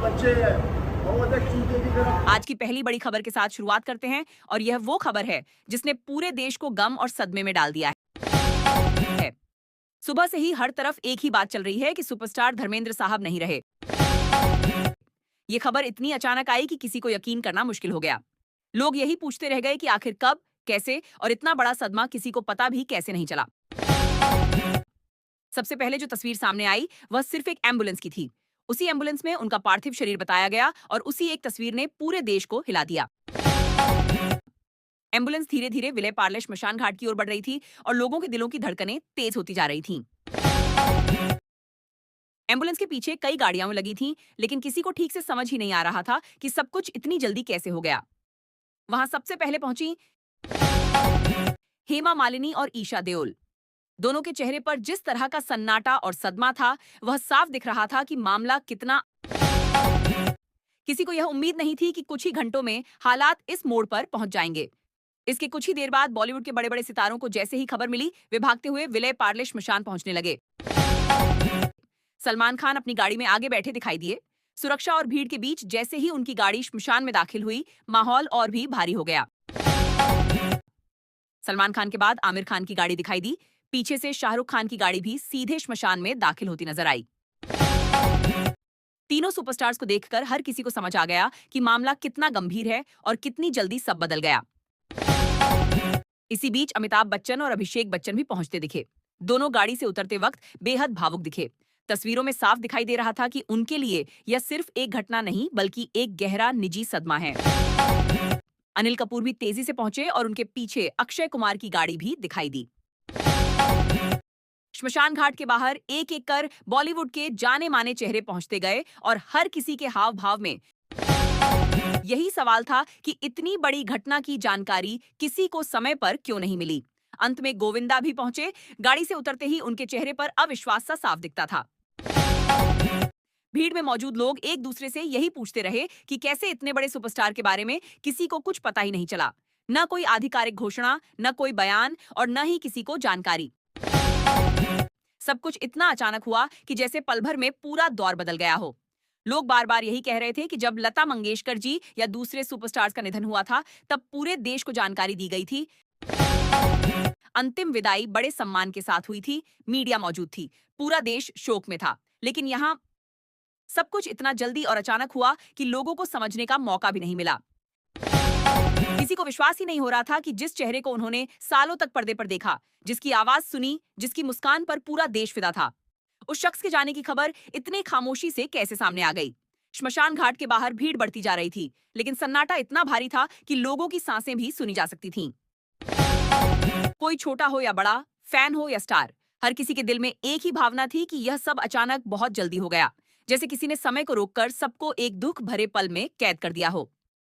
बच्चे बहुत चूते की तरह। आज की पहली बड़ी खबर के साथ शुरुआत करते हैं और यह वो खबर है जिसने पूरे देश को गम और सदमे में डाल दिया है। सुबह से ही हर तरफ एक ही बात चल रही है कि सुपरस्टार धर्मेंद्र साहब नहीं रहे। ये खबर इतनी अचानक आई कि किसी को यकीन करना मुश्किल हो गया। लोग यही पूछते रह गए कि आखिर कब, कैसे और इतना बड़ा सदमा किसी को पता भी कैसे नहीं चला। सबसे पहले जो तस्वीर सामने आई वह सिर्फ एक एम्बुलेंस की थी। उसी एम्बुलेंस में उनका पार्थिव शरीर बताया गया और उसी एक तस्वीर ने पूरे देश को हिला दिया। एम्बुलेंस धीरे धीरे विले पार्ले श्मशान घाट की ओर बढ़ रही थी और लोगों के दिलों की धड़कनें तेज होती जा रही थीं। एम्बुलेंस के पीछे कई गाड़ियां लगी थीं, लेकिन किसी को ठीक से समझ ही नहीं आ रहा था कि सब कुछ इतनी जल्दी कैसे हो गया। वहां सबसे पहले पहुंची हेमा मालिनी और ईशा देओल। दोनों के चेहरे पर जिस तरह का सन्नाटा और सदमा था, वह साफ दिख रहा था कि मामला कितना। किसी को यह उम्मीद नहीं थी कि कुछ ही घंटों में हालात इस मोड़ पर पहुंच जाएंगे। इसके कुछ ही देर बाद बॉलीवुड के बड़े बड़े सितारों को जैसे ही खबर मिली, वे भागते हुए विले पार्ले श्मशान पहुंचने लगे। सलमान खान अपनी गाड़ी में आगे बैठे दिखाई दिए। सुरक्षा और भीड़ के बीच जैसे ही उनकी गाड़ी श्मशान में दाखिल हुई, माहौल और भी भारी हो गया। सलमान खान के बाद आमिर खान की गाड़ी दिखाई दी। पीछे से शाहरुख खान की गाड़ी भी सीधे श्मशान में दाखिल होती नजर आई। तीनों सुपरस्टार्स को देखकर हर किसी को समझ आ गया कि मामला कितना गंभीर है और कितनी जल्दी सब बदल गया। इसी बीच अमिताभ बच्चन और अभिषेक बच्चन भी पहुंचते दिखे। दोनों गाड़ी से उतरते वक्त बेहद भावुक दिखे। तस्वीरों में साफ दिखाई दे रहा था कि उनके लिए यह सिर्फ एक घटना नहीं बल्कि एक गहरा निजी सदमा है। अनिल कपूर भी तेजी से पहुंचे और उनके पीछे अक्षय कुमार की गाड़ी भी दिखाई दी। श्मशान घाट के बाहर एक एक कर बॉलीवुड के जाने माने चेहरे पहुंचते गए और हर किसी के हाव भाव में यही सवाल था कि इतनी बड़ी घटना की जानकारी किसी को समय पर क्यों नहीं मिली। अंत में गोविंदा भी पहुंचे। गाड़ी से उतरते ही उनके चेहरे पर अविश्वास सा साफ दिखता था। भीड़ में मौजूद लोग एक दूसरे से यही पूछते रहे कि कैसे इतने बड़े सुपरस्टार के बारे में किसी को कुछ पता ही नहीं चला। न कोई आधिकारिक घोषणा, न कोई बयान और न ही किसी को जानकारी। सब कुछ इतना अचानक हुआ कि जैसे पल भर में पूरा दौर बदल गया हो। लोग बार बार यही कह रहे थे कि जब लता मंगेशकर जी या दूसरे सुपरस्टार्स का निधन हुआ था, तब पूरे देश को जानकारी दी गई थी। अंतिम विदाई बड़े सम्मान के साथ हुई थी, मीडिया मौजूद थी, पूरा देश शोक में था। लेकिन यहाँ सब कुछ इतना जल्दी और अचानक हुआ कि लोगों को समझने का मौका भी नहीं मिला। किसी को विश्वास ही नहीं हो रहा था कि जिस चेहरे को उन्होंने सालों तक पर्दे पर देखा, जिसकी आवाज सुनी, जिसकी मुस्कान पर पूरा देश फिदा था, उस शख्स के जाने की खबर इतने खामोशी से कैसे सामने आ गई। श्मशान घाट के बाहर भीड़ बढ़ती जा रही थी, लेकिन सन्नाटा इतना भारी था कि लोगों की सांसें भी सुनी जा सकती थीं। कोई छोटा हो या बड़ा, फैन हो या स्टार, हर किसी के दिल में एक ही भावना थी कि यह सब अचानक बहुत जल्दी हो गया, जैसे किसी ने समय को रोककर सबको एक दुख भरे पल में कैद कर दिया हो।